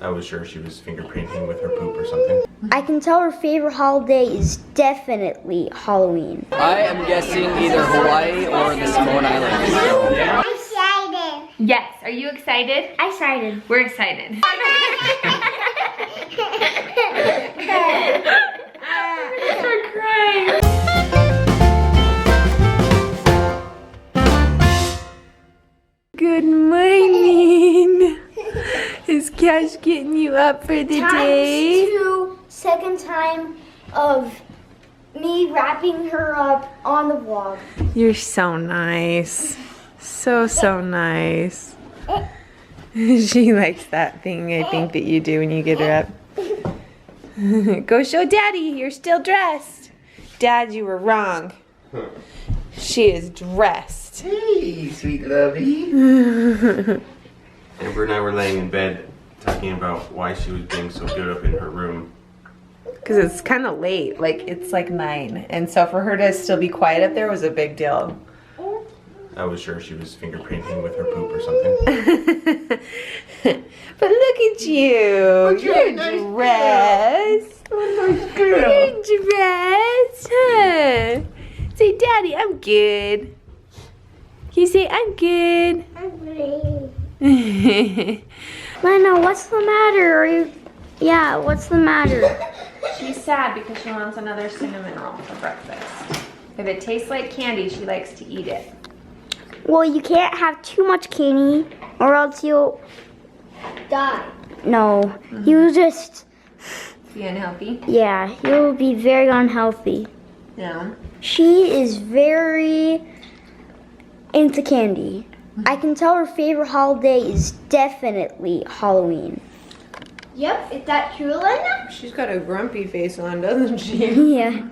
I was sure she was fingerprinting with her poop or something. I can tell her favorite holiday is definitely Halloween. I am guessing either Hawaii or the Samoan Islands. I'm excited. Yes. Are you excited? I'm excited. We're excited. Start crying. Good morning. Is Cash getting you up for the day? Second time of me wrapping her up on the vlog. You're so nice. So nice. She likes that thing I think that you do when you get her up. Go show Daddy, you're still dressed. Dad, you were wrong. She is dressed. Hey, sweet lovey. Amber and I were laying in bed talking about why she was being so good up in her room. Because it's kind of late, like it's like 9. And so for her to still be quiet up there was a big deal. I was sure she was fingerprinting with her poop or something. But look at you. You're dressed. You're dressed, huh? Say, Daddy, I'm good. Can you say, I'm good? Lenna, what's the matter? What's the matter? She's sad because she wants another cinnamon roll for breakfast. If it tastes like candy, she likes to eat it. Well, you can't have too much candy or else you'll die. No, you'll just... Be unhealthy? Yeah, you'll be very unhealthy. No. She is very into candy. I can tell her favorite holiday is definitely Halloween. Yep, is that true, Lenna? She's got a grumpy face on, doesn't she? Yeah.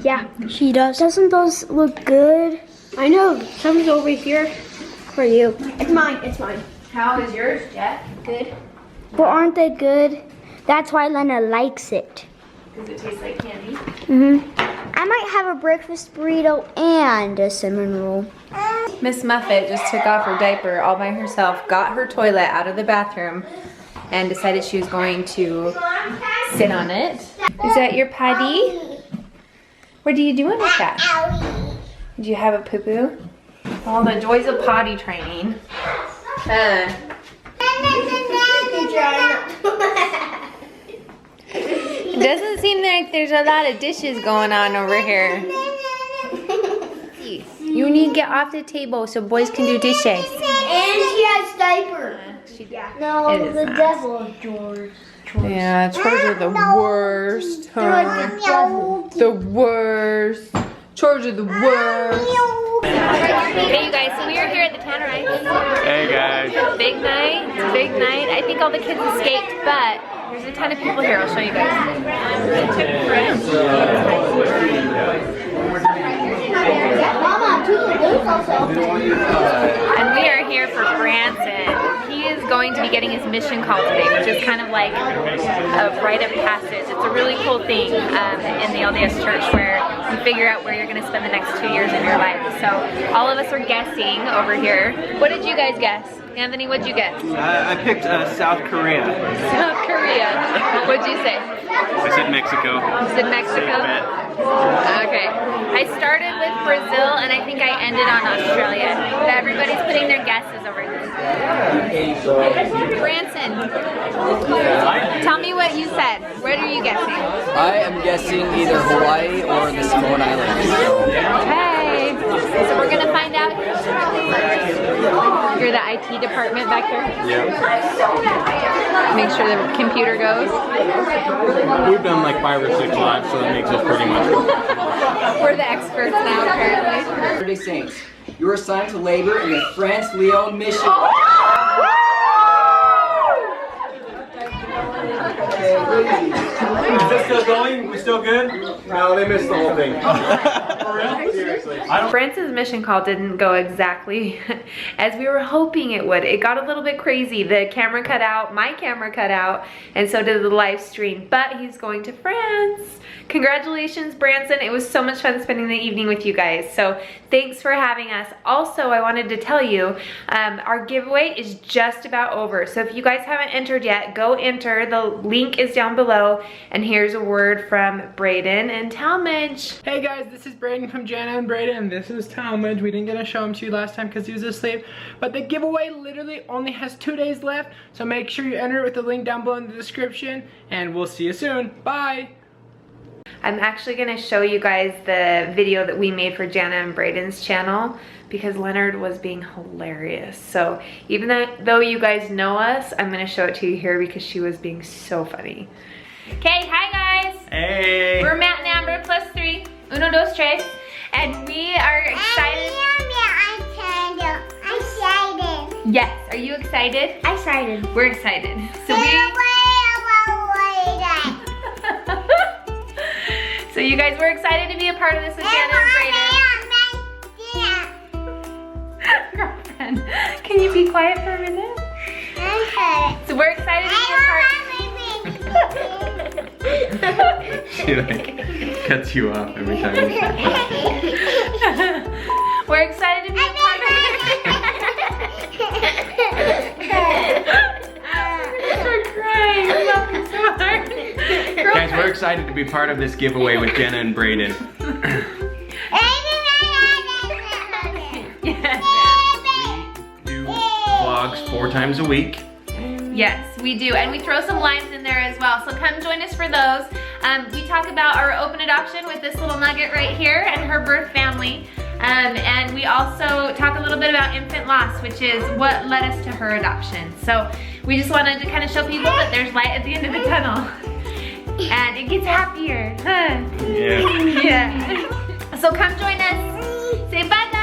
Yeah, she does. Doesn't those look good? I know. Some's over here for you. It's mine. It's mine. How is yours, Jett? Good. But aren't they good? That's why Lenna likes it. Does it taste like candy? I might have a breakfast burrito and a cinnamon roll. Miss Muffet just took off her diaper all by herself, got her toilet out of the bathroom, and decided she was going to sit on it. Is that your potty? What are you doing with that? Did you have a poo-poo? All the joys of potty training. It doesn't seem like there's a lot of dishes going on over here. You need to get off the table so boys can do dishes. And she has diaper. No, It is the not. devil chores. Yeah, chores are the worst. Huh? The worst. Chores are the worst. Hey you guys, so we are here at the Tannerites. Hey guys. Big night, it's a big night. I think all the kids escaped, but there's a ton of people here. I'll show you guys. And we are here for Branson. He is going to be getting his mission call today, which is kind of like a rite of passage. It's a really cool thing in the LDS church where you figure out where you're going to spend the next 2 years of your life. So all of us are guessing over here. What did you guys guess? Anthony, what'd you guess? I picked South Korea. South Korea. What'd you say? I said Mexico. You said Mexico? Okay. I started with Brazil and I think I ended on Australia. But everybody's putting their guesses over here. Branson, tell me what you said. What are you guessing? I am guessing either Hawaii or the Samoan Islands. Okay. So we're going to find out. You're the IT department back there? Yeah. Make sure the computer goes. We've done like 5 or 6 lives, so that makes us pretty much. We're the experts now, apparently. Latter-day Saints, you are assigned to labor in the France-Lyon mission. Is this still going? We still good? No, they missed the whole thing. For real? Seriously. Branson's mission call didn't go exactly as we were hoping it would. It got a little bit crazy. The camera cut out, my camera cut out, and so did the live stream. But he's going to France. Congratulations, Branson. It was so much fun spending the evening with you guys. So thanks for having us. Also, I wanted to tell you, our giveaway is just about over. So if you guys haven't entered yet, go enter. The link is down below. And here's a word from Braden and Talmadge. Hey guys, this is Braden from Jana and Braden, and this is Talmadge. We didn't get to show him to you last time because he was asleep, but the giveaway literally only has 2 days left, so make sure you enter it with the link down below in the description, and we'll see you soon. Bye! I'm actually gonna show you guys the video that we made for Jana and Braden's channel because Leonard was being hilarious. So even though you guys know us, I'm gonna show it to you here because she was being so funny. Okay, hi guys! Hey! We're Matt and Amber +3, uno, dos, tres, and we are excited. I'm excited. Yes, are you excited? I'm excited. We're excited. So So you guys were excited to be a part of this with Jana and Braden. Girlfriend, can you be quiet for a minute? So we're excited to be a part. She like cuts you off every time you say that. We're excited to be a part of We're crying. We're laughing so hard. Guys, we're excited to be part of this giveaway with Jana and Braden. Yes. We do vlogs 4 times a week. Yes, we do, and we throw some lives in there as well, so come join us for those. We talk about our open adoption with this little nugget right here and her birth family, and we also talk a little bit about infant loss, which is what led us to her adoption. So we just wanted to kind of show people that there's light at the end of the tunnel, and it gets happier, huh? Yeah. Yeah. So come join us. Say bye, guys.